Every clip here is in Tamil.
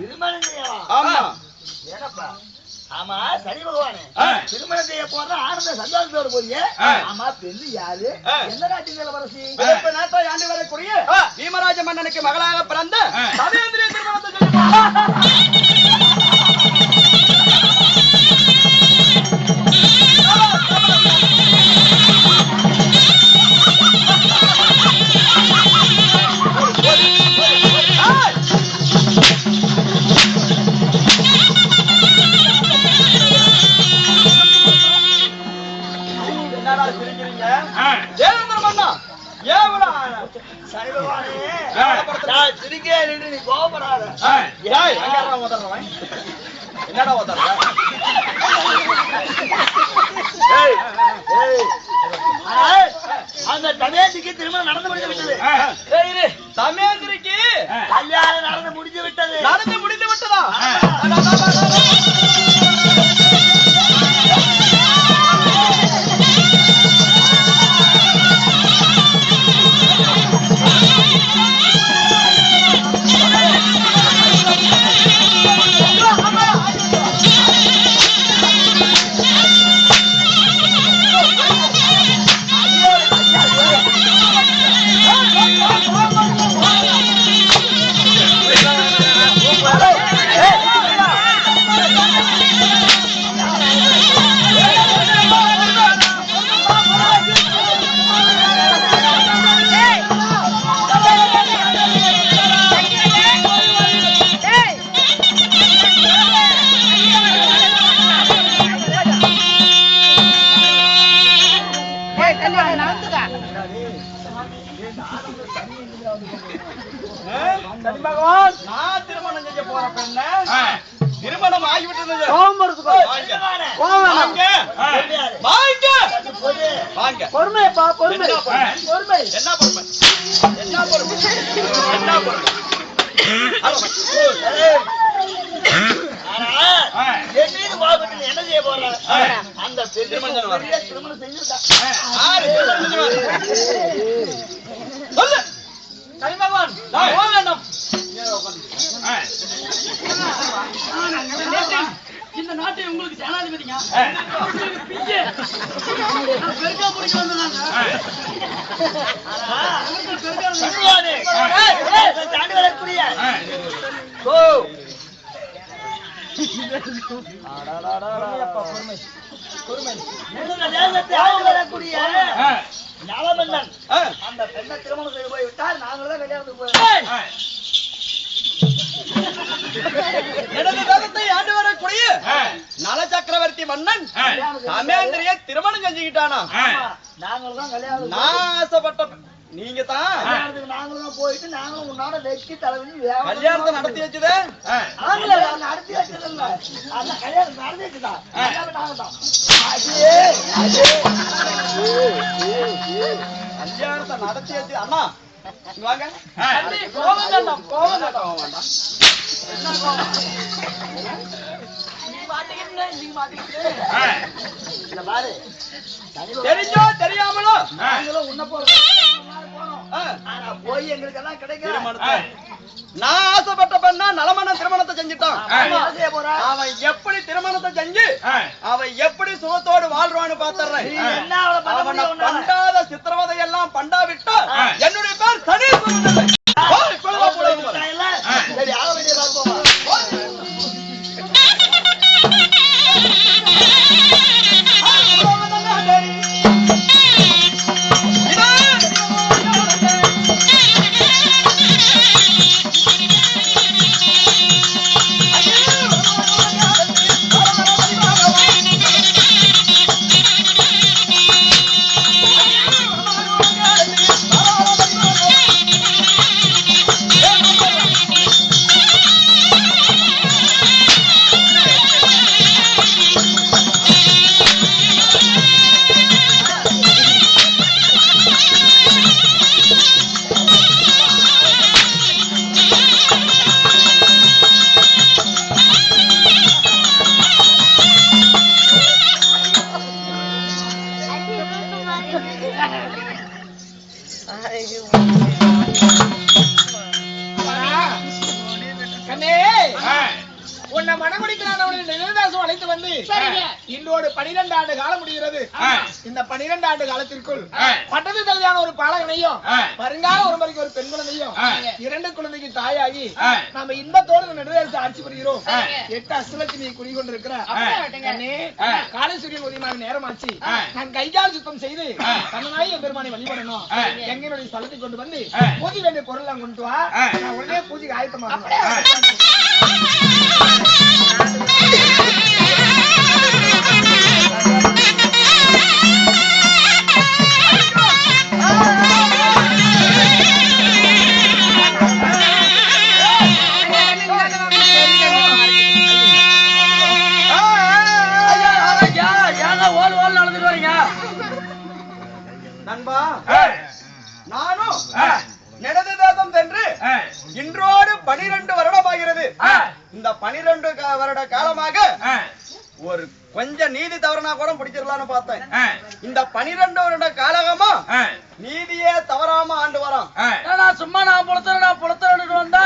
திருமணம் செய்யவா? ஆமா. ஏனப்பா? ஆமா சரி பகவானே, திருமணம் செய்ய போற ஆனந்த சந்தோஷத்தோட போறீங்க. ஆமா பெண்ணு யாரு? எந்த நாட்டின் இளவரசி? நாட்டை ஆண்டு வரக்கூடிய பீமராஜ மன்னனுக்கு மகளாக பிறந்த சமயந்திரிய திருமணத்தை செய்ய என்னடா அந்த தமேந்திரிக்கு திருமணம் நடந்து முடிந்து விட்டது. தமேந்திரிக்கு கல்யாணம் நடந்து முடிந்து விட்டது. நடந்து முடிந்து விட்டதா? பகவான், நான் திருமணம் செய்ய போற பெண்ண திருமணம் ஆகிவிட்டது. பொறுமைப்பா பொறுமை. பொறுமை என்ன பொறுமை? என்ன பொறுமை? என்ன பொறுமை? என் மீது பாவத்தில் என்ன செய்ய போறாங்க? அந்த திருமணம் செஞ்சுட்டா சொல்லு கலிமகன், நான் போக வேண்டும். இந்த நாட்டை உங்களுக்கு சேனாதிபதிங்க பெருக்கா முடிக்க வந்தாங்க. தாண்டி வரக்கூடிய வரக்கூடிய நலமன்னன் அந்த பெண்ணை திருமணம் செய்து போய்விட்டால் நாங்களும் கல்யாணத்துக்கு போயிருக்கோம். எனது வேதத்தை ஆண்டு வரக்கூடிய நல சக்கரவர்த்தி மன்னன் தமேந்திரிய திருமணம் செஞ்சுக்கிட்டானா? நாங்களும் தான் கல்யாணம். நான் ஆசைப்பட்ட நீங்க தான் நாங்களும் தான் போயிட்டு நாங்களும் உன்னோட வெற்றி தலைவலி கல்யாணத்தை நடத்தி வச்சுதே. நடத்தி வச்சதில்ல, அந்த கல்யாணம் நடத்தி வச்சுதான் நாங்க தான் கல்யாணத்தை நடத்தி வச்சு. அண்ணா வாங்க. கோவம் வேண்டாம், கோவம் வேண்டாம். தெரிஞ்சோ தெரியாமலோ நாங்களும் உன்ன போறோம். போய் எங்களுக்கு எல்லாம் கிடைக்கும். நான் ஆசைப்பட்ட பண்ணா நலமன்னன் திருமணத்தை செஞ்சுட்டான். அவன் எப்படி திருமணத்தை செஞ்சு அவன் எப்படி சுகத்தோடு வாழ்றான்னு பாத்துறேன். அவனை பண்டாத சித்திரவதை எல்லாம் பண்டா விட்டா என்னுடைய பேர் சனீஸ்வரன். உன்னை மனமுடித்து நான் அவனை நினைவாசம் அழைத்து வந்து இன்றோடு 12 ஆண்டு காலம் முடிகிறது. இந்த 12 ஆண்டு காலத்திற்குள் பட்டத்து தலையான ஒரு பாலகனையும் வருங்கால ஒருவருக்கு ஒரு பெண் குழந்தையும் 2 குழந்தைக்கு தாயாகி நாம இன்பத்தோடு நெடுவேச ஆட்சி புரிகிறோம். 8 அஷ்டலட்சுமி குடிகொண்டிருக்கிற காலை சூரியன் உதயமாக நேரமாச்சு. நான் கைகால் சுத்தம் செய்து தன்னாய் பெருமானை வழிபடணும். எங்களுடைய ஸ்தலத்தை கொண்டு வந்து பூஜை வேண்டிய பொருள் கொண்டு வா. நான் உடனே பூஜைக்கு ஆயத்தமாக நண்பா, நானும் நெடுது தேசம் சென்று இன்றோடு 12 வருடமாகிறது. இந்த 12 வருட காலமாக ஒரு கொஞ்சம் நீதி தவறுனா கூட பிடிச்சிடலாம்னு பார்த்தேன். இந்த 12 வருட காலகமா நீதியே தவறாம ஆண்டு வரோம். சும்மா நான் புலத்தரன்னு வந்தா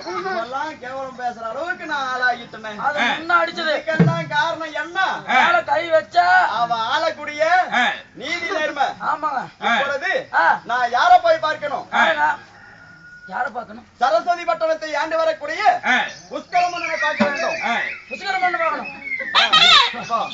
இதெல்லாம் கேவலம் பேசுற அளவுக்கு நான் ஆளாகிட்டேன். அடிச்சது காரணம் என்ன? கை வச்சா அவ ஆளக்கூடிய நீதி நேர்மை. ஆமாங்க. இப்பொழுது நான் யார போய் பார்க்கணும்? யார பார்க்கணும்? சரஸ்வதி பட்டணத்தை ஆண்டு வரக்கூடிய புஷ்கரமன்னனை பார்க்க வேண்டும். புஷ்கரமன்னன் பார்க்கணும். Oh,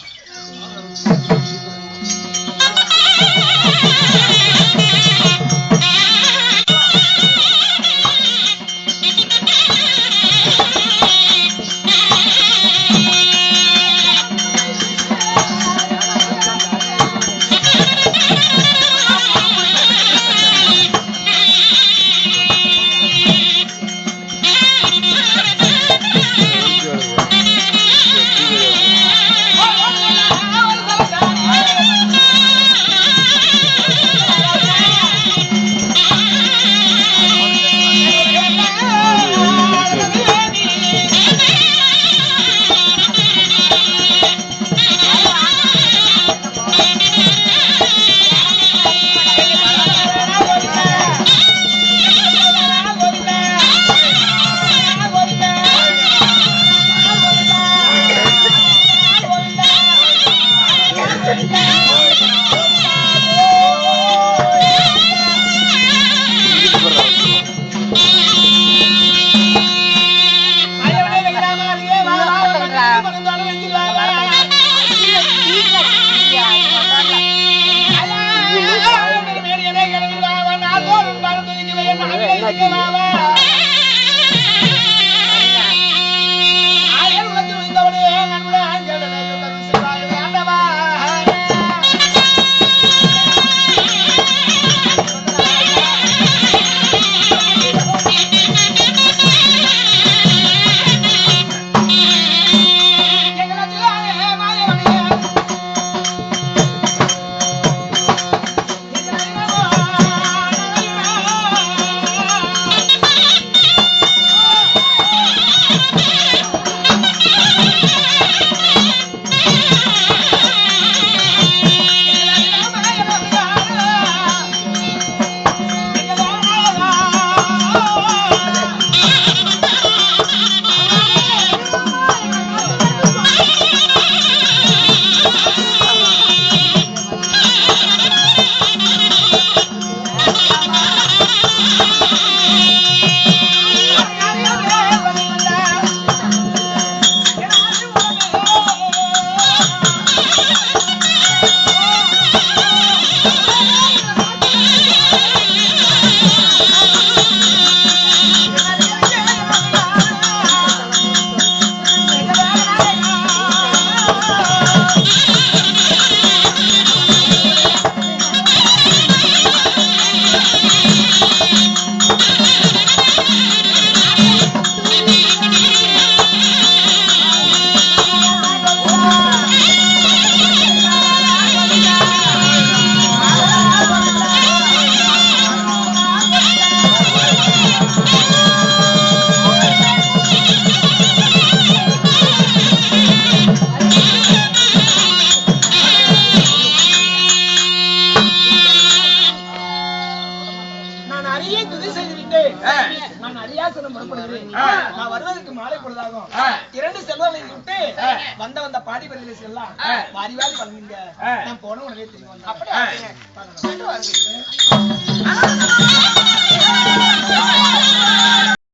வருவதற்கு மாலை பொழுதாகும். 2 செல்வங்களை விட்டு வந்த பாடி வரையில செல்லாம் வாரி வாரி வழங்குங்க. நான் போன உடனே திரும்பி வந்தேன். அப்படியே